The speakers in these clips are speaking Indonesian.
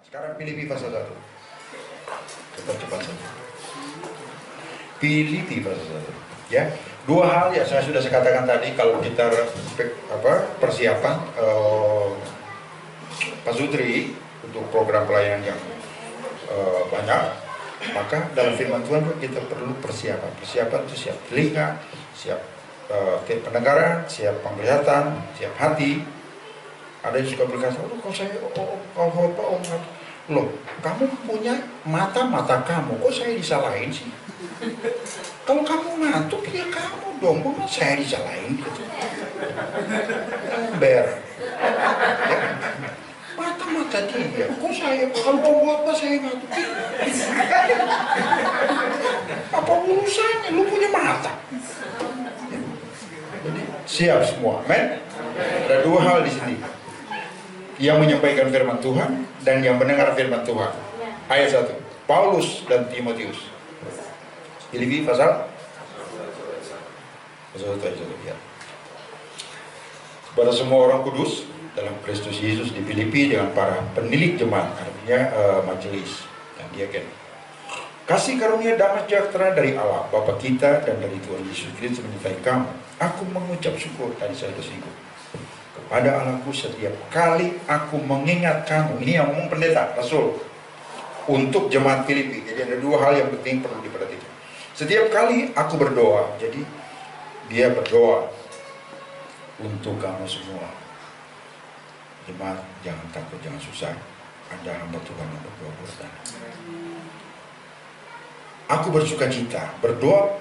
Sekarang Filipi pasal 1. Cepat saja. Filipi pasal 1. Ya, dua hal ya saya sudah katakan tadi, kalau kita persiapan Pak Sutri untuk program pelayanan yang banyak, maka dalam firman Tuhan kita perlu persiapan. Persiapan itu siap telinga, siap pendengaran, siap penglihatan, siap hati. Ada yang suka berkata, kalau saya, loh, kamu punya mata kamu, kok saya disalahin sih? Kalau kamu ngantuk, ya kamu dong, kok saya disalahin gitu. Ember. Ya. Mata dia, kok saya, kalau kamu apa saya ngantuk? Apa urusannya, lu punya mata? Jadi siap semua, men. Ada dua hal di sini, yang menyampaikan firman Tuhan dan yang mendengar firman Tuhan. Ayat 1, Paulus dan Timotius. Filipi pasal 1 ayat 1 ya. Kepada semua orang kudus dalam Kristus Yesus di Filipi, dengan para penilik jemaat, artinya majelis dan diaken. Kasih karunia damai sejahtera dari Allah Bapa kita dan dari Tuhan Yesus Kristus menyertai kamu. Aku mengucap syukur, tadi saya sudah singgung, kepada Allahku setiap kali aku mengingat kamu. Ini yang ngomong pendeta, rasul, untuk jemaat Filipi. Jadi ada dua hal yang penting perlu diperhatikan. Setiap kali aku berdoa, jadi dia berdoa untuk kamu semua. Jemaat, jangan takut, jangan susah. Ada hamba Tuhan yang berdoa buat Anda. Aku bersuka cita, berdoa.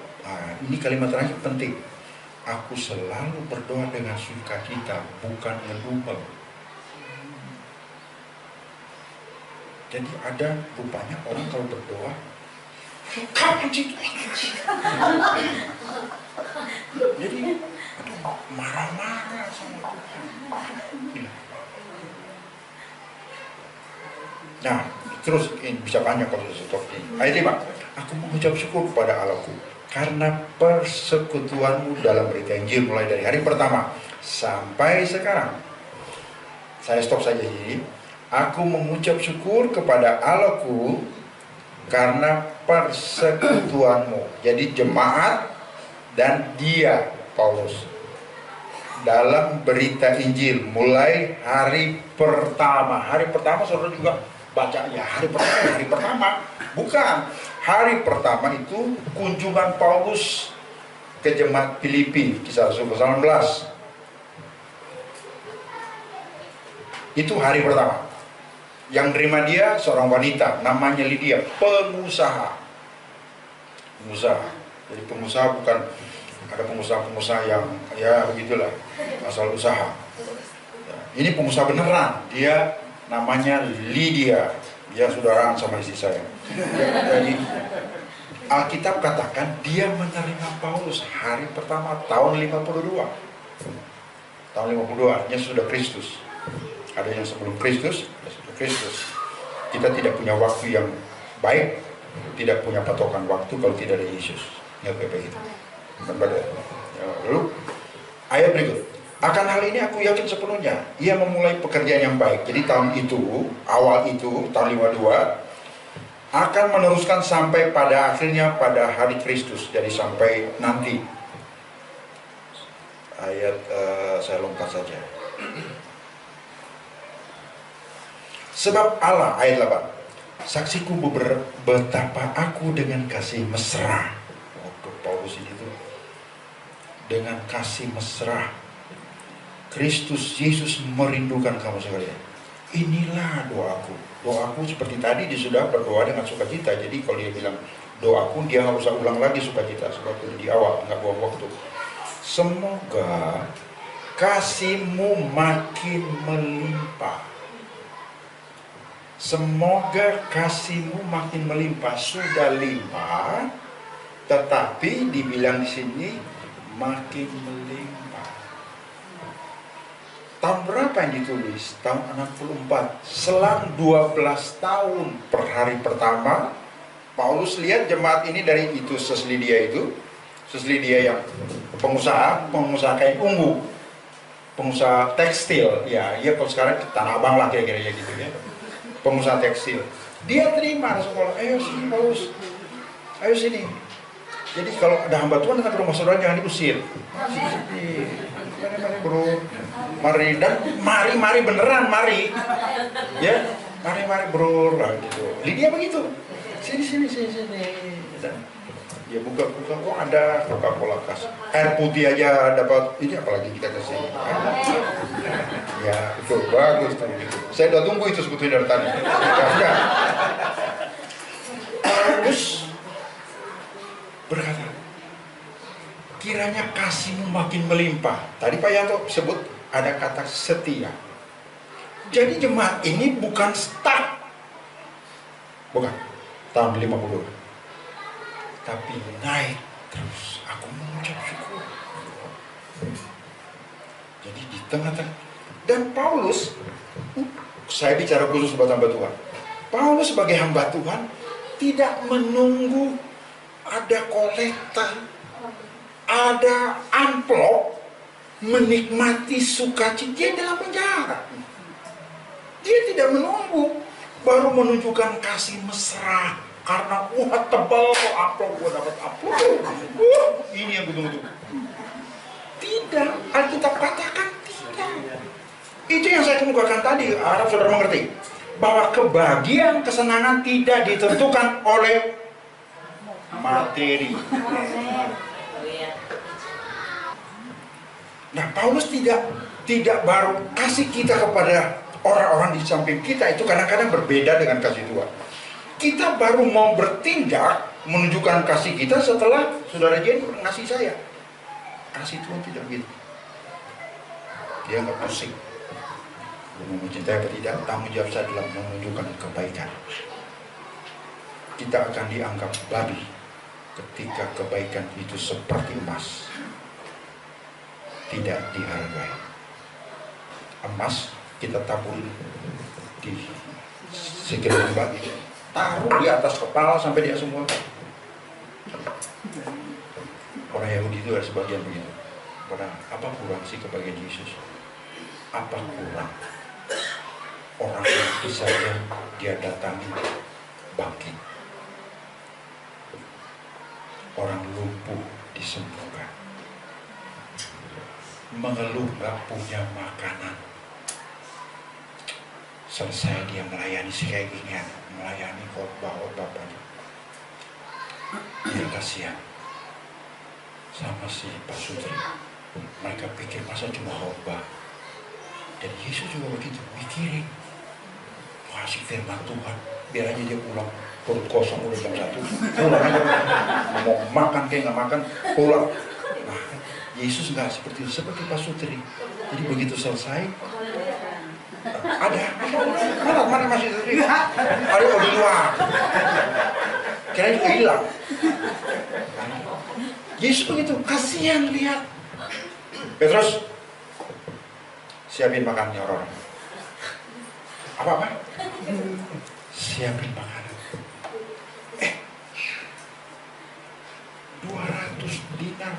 Ini kalimat terakhir penting. Aku selalu berdoa dengan sukacita, bukan ngedumel. Jadi ada rupanya orang kalau berdoa, kapan sih? Jadi marah-marah sama Tuhan. Nah, terus ini bisa banyak kalau stop ini. Ayat 5. Aku mengucap syukur kepada Allahku karena persekutuanmu dalam berita Injil mulai dari hari pertama sampai sekarang. Saya stop saja ini. Aku mengucap syukur kepada Allahku karena persekutuanmu. Jadi jemaat dan dia, Paulus, dalam berita Injil mulai hari pertama. Hari pertama saudara juga bacanya hari pertama. Bukan. Hari pertama itu kunjungan Paulus ke jemaat Filipi, kisah Rasul 19. Itu hari pertama. Yang terima dia seorang wanita namanya Lydia, pengusaha. Jadi pengusaha, bukan ada pengusaha yang ya begitulah, asal usaha. Ini pengusaha beneran. Dia namanya Lydia. Dia saudaraan sama istri saya. Jadi Alkitab katakan dia menerima Paulus hari pertama tahun 52. Tahun 52 artinya sudah Kristus. Ada yang sebelum Kristus, ada sudah Kristus. Kita tidak punya waktu yang baik, tidak punya patokan waktu kalau tidak ada Yesus. Ya begitu. Lalu ayat berikut. Akan hal ini aku yakin sepenuhnya ia memulai pekerjaan yang baik. Jadi tahun itu, awal itu, tahun 52 akan meneruskan sampai pada akhirnya pada hari Kristus. Jadi sampai nanti. Ayat saya lompat saja. Sebab Allah, ayat 8, saksiku betapa aku dengan kasih mesra. Waktu Paulus ini tuh dengan kasih mesra Kristus Yesus merindukan kamu sekalian. Inilah doaku. Doaku seperti tadi dia sudah berdoa dengan sukacita. Jadi kalau dia bilang doaku, dia nggak usah ulang lagi sukacita seperti di awal, nggak buang waktu. Semoga kasihmu makin melimpah. Semoga kasihmu makin melimpah. Sudah limpah, tetapi dibilang di sini makin melimpah. Tahun berapa yang ditulis? Tahun 64. Selang 12 tahun per hari pertama, Paulus lihat jemaat ini dari itu Sus Lydia yang pengusaha kain ungu, pengusaha tekstil. Ya, kalau sekarang Tanah Abang lah kira-kira gitu ya. pengusaha tekstil. Dia terima sekolah, ayo sini Paulus, ayo sini. Jadi kalau ada hamba Tuhan datang ke rumah saudara jangan diusir. Mari bro, mari dan mari beneran mari, ya mari bro lah gitu. Lydia begitu, sini. Dan dia buka, oh ada Coca-Cola kas, air putih aja dapat ini, apalagi kita kasih. Ya itu bagus tadi. Saya udah tunggu itu sebetulnya dari tadi. Ya. Paulus berkata, kiranya kasihmu makin melimpah. Tadi Pak Yanto sebut ada kata setia. Jadi jemaat ini bukan stuck, bukan tahun 50, tapi naik terus. Aku mengucap syukur. Jadi di tengah-tengah, dan Paulus, saya bicara khusus buat hamba Tuhan. Paulus sebagai hamba Tuhan tidak menunggu ada kolekta, ada amplop, menikmati sukacita dia dalam penjara. Dia tidak menunggu, baru menunjukkan kasih mesra. Karena tebal amplop, gua dapat amplop. Ini yang gue tunggu. Tidak, Alkitab katakan tidak. Itu yang saya kemukakan tadi, harap saudara mengerti. Bahwa kebahagiaan, kesenangan tidak ditentukan oleh materi. Nah, Paulus tidak baru kasih kita kepada orang-orang di samping kita, itu kadang-kadang berbeda dengan kasih Tuhan. Kita baru mau bertindak menunjukkan kasih kita setelah saudara Jen ngasih saya. Kasih Tuhan tidak begitu. Dia nggak pusing. Mau mencintai apa tidak, tanggung jawab saya dalam menunjukkan kebaikan. Kita akan dianggap babi ketika kebaikan itu seperti emas, tidak dihargai. Emas kita tabur di sekeliling bagi, taruh di atas kepala sampai dia semua. Orang Yahudi itu ada sebagian begitu. Apa kurang sih kebahagiaan Yesus? Apa kurang? Orang mati saja dia datangi bangkit. Orang lumpuh disembuhkan. Mengeluh gak punya makanan, selesai dia melayani si kayak ginian, melayani khotbah bapaknya. Dia kasihan sama si Pak Sutri. Mereka pikir masa cuma khotbah. Dan Yesus juga begitu, mikirin kasih firman Tuhan, biar aja dia pulang perut kosong udah jam 1, pulang aja, mau makan kayak nggak makan pulang. Nah, Yesus nggak seperti itu, seperti Pak Sutri. Jadi begitu selesai, ada mana masih Sutri? Ada mau di luar, kira juga hilang. Yesus begitu, kasihan lihat. Petrus, siapin makannya orang. Apa? Siapin makanan. 200 dinar.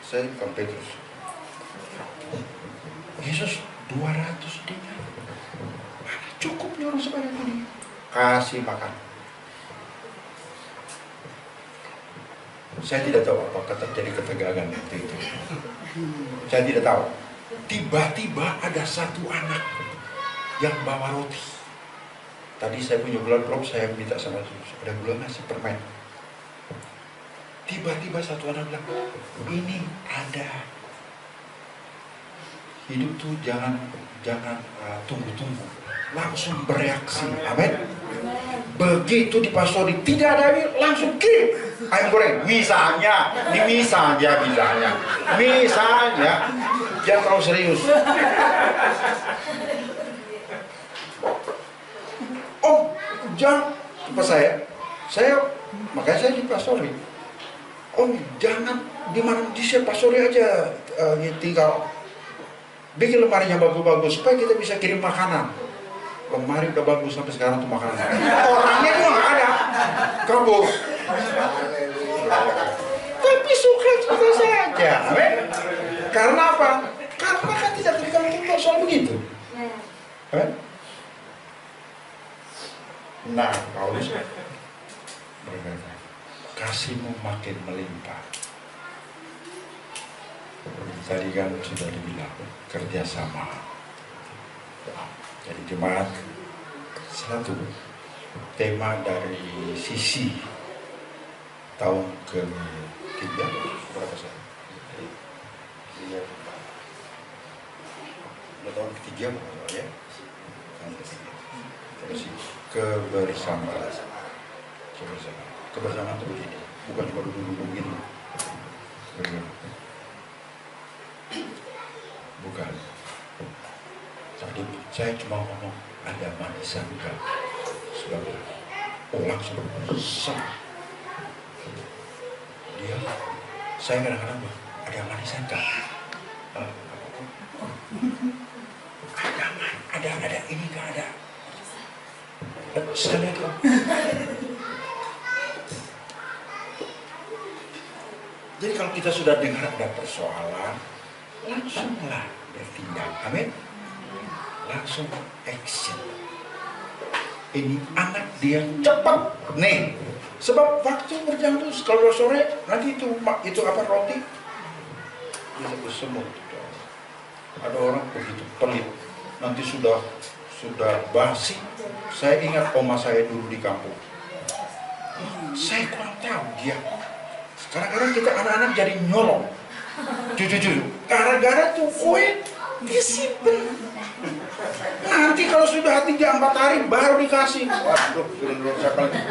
Saya bukan Petrus. Yesus 200 dinar. Mana cukupnya orang sebanyak ini? Kasih makan. Saya tidak tahu apakah terjadi ketegangan waktu itu. Saya tidak tahu. Tiba-tiba ada satu anak yang bawa roti. Tadi saya punya gula drop, saya minta sama Yesus, ada gula nasi permen. Tiba-tiba satu anak bilang, ini ada. Hidup tuh jangan tunggu-tunggu, langsung bereaksi. Amin. Begitu dipastori tidak ada air, langsung kirim ayam goreng. Misalnya, jangan terlalu serius. Oh, jangan pas saya makanya saya dipastori. Oh, jangan di mana di pastori aja, tinggal bikin lemari yang bagus-bagus supaya kita bisa kirim makanan. Lemari udah bagus sampai sekarang tuh makanan. Orangnya juga nggak ada, kabur. Tapi suka saja. Karena apa? Karena kan tidak tergantung selalu begitu. Kan? Nah, Paulus berkata, kasihmu makin melimpah. Tadi kan sudah dibilang kerjasama. Jadi jemaat satu tema dari sisi tahun ketiga berapa saya? Tahun ketiga ya. Terus kebersamaan. Kebersamaan itu begini, bukan cuma duduk-duduk begini. Bukan. Tadi saya cuma ngomong ada manisan enggak? Sebagai langsung besar. Dia, saya kadang-kadang ada manisan enggak? Ada ini enggak ada. Saya lihat loh. Jadi kalau kita sudah dengar ada persoalan, langsunglah bertindak. Amin. Langsung action. Ini anak dia cepat nih. Sebab waktu berjalan terus, kalau sore nanti itu apa roti? Bisa bersemut. Ada orang begitu pelit. Nanti sudah basi. Saya ingat oma saya dulu di kampung. Saya kurang tahu dia. Kadang-kadang kita anak-anak jadi nyolong. Jujur. Gara-gara tuh kue disimpan. Nanti kalau sudah 3-4 hari baru dikasih. Waduh,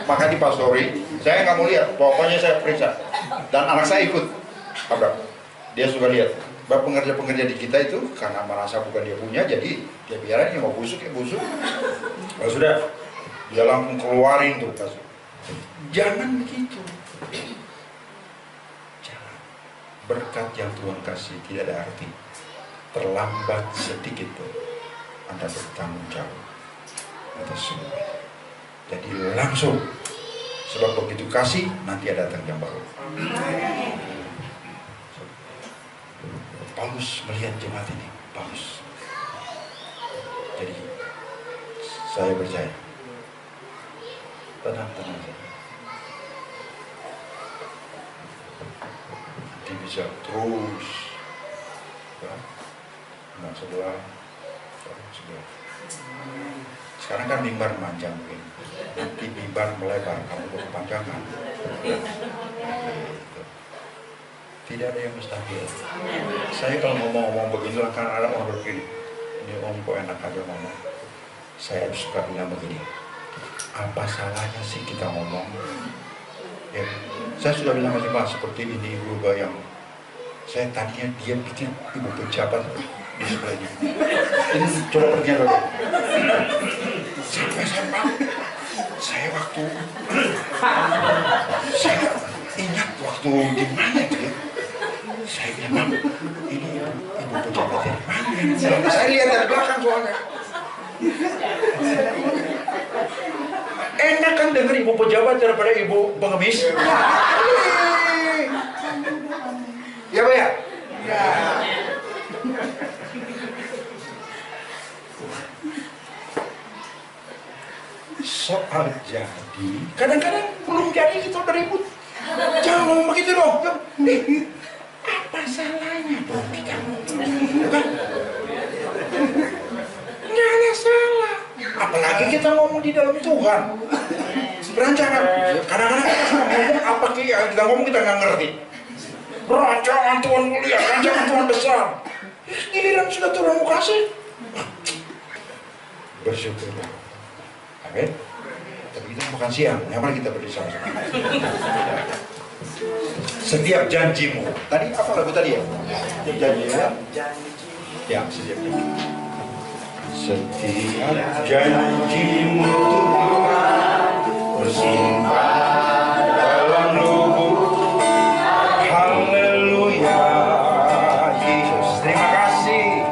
maka di pastori, saya nggak mau lihat. Pokoknya saya periksa. Dan anak saya ikut. Dia suka lihat. Pengerja-pengerja di kita itu karena merasa bukan dia punya, jadi dia biarin mau busuk ya busuk. Kalau sudah, dia langsung keluarin tuh kasih. Jangan begitu. Jangan. Berkat yang Tuhan kasih tidak ada arti. Terlambat sedikit pun Anda bertanggung jawab atas semua. Jadi langsung. Sebab begitu kasih, nanti ada datang yang baru. Paulus melihat jemaat ini bagus. Jadi saya percaya. Tenang saja. Dia bisa terus. Nah, sebelah. Sekarang kan mimbar panjang mungkin. Nanti mimbar melebar, kamu berpanjangan. Tidak ada yang mustahil. Saya kalau ngomong begini, kan ada orang begini. Ini om kok enak aja ngomong. Saya suka bilang begini. Apa salahnya sih kita ngomong? Ya, saya sudah bilang macam seperti ini berubah yang saya tadinya dia pikir ibu pejabat di sebelahnya. Ini coba pergi dulu. Sampai saya waktu saya ingat waktu di mana itu ya? Saya bilang, ini ibu pejabat dari mana? Saya lihat dari belakang soalnya. Enak kan dengar ibu pejabat daripada ibu pengemis? Ya Pak ya? Ya. Soal jadi, kadang-kadang belum jadi kita udah ribut. Jangan ngomong begitu dong. Apa salahnya dong kita ngomong? Nggak ada salah. Apalagi kita ngomong di dalam Tuhan. Berancangan. Kadang-kadang kita ngomong apa kita ngomong kita nggak ngerti. Rancangan Tuhan mulia, rancangan Tuhan besar. Giliran sudah Tuhan mau kasih. Bersyukurlah. Amin. Tapi itu bukan siang. Mari kita berdiri sama-sama. Setiap janjimu. Tadi apa lagu tadi ya? Setiap janjimu. Ya, setiap janjimu. Setiap janjimu Tuhan bersimpan dalam lubuk. Haleluya, Yesus. Terima kasih.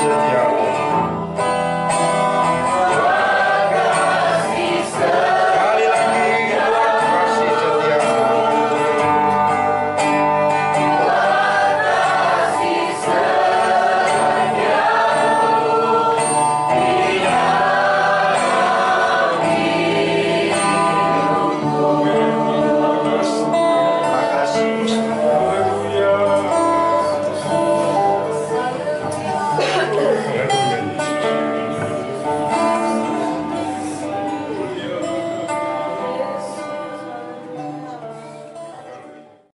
setia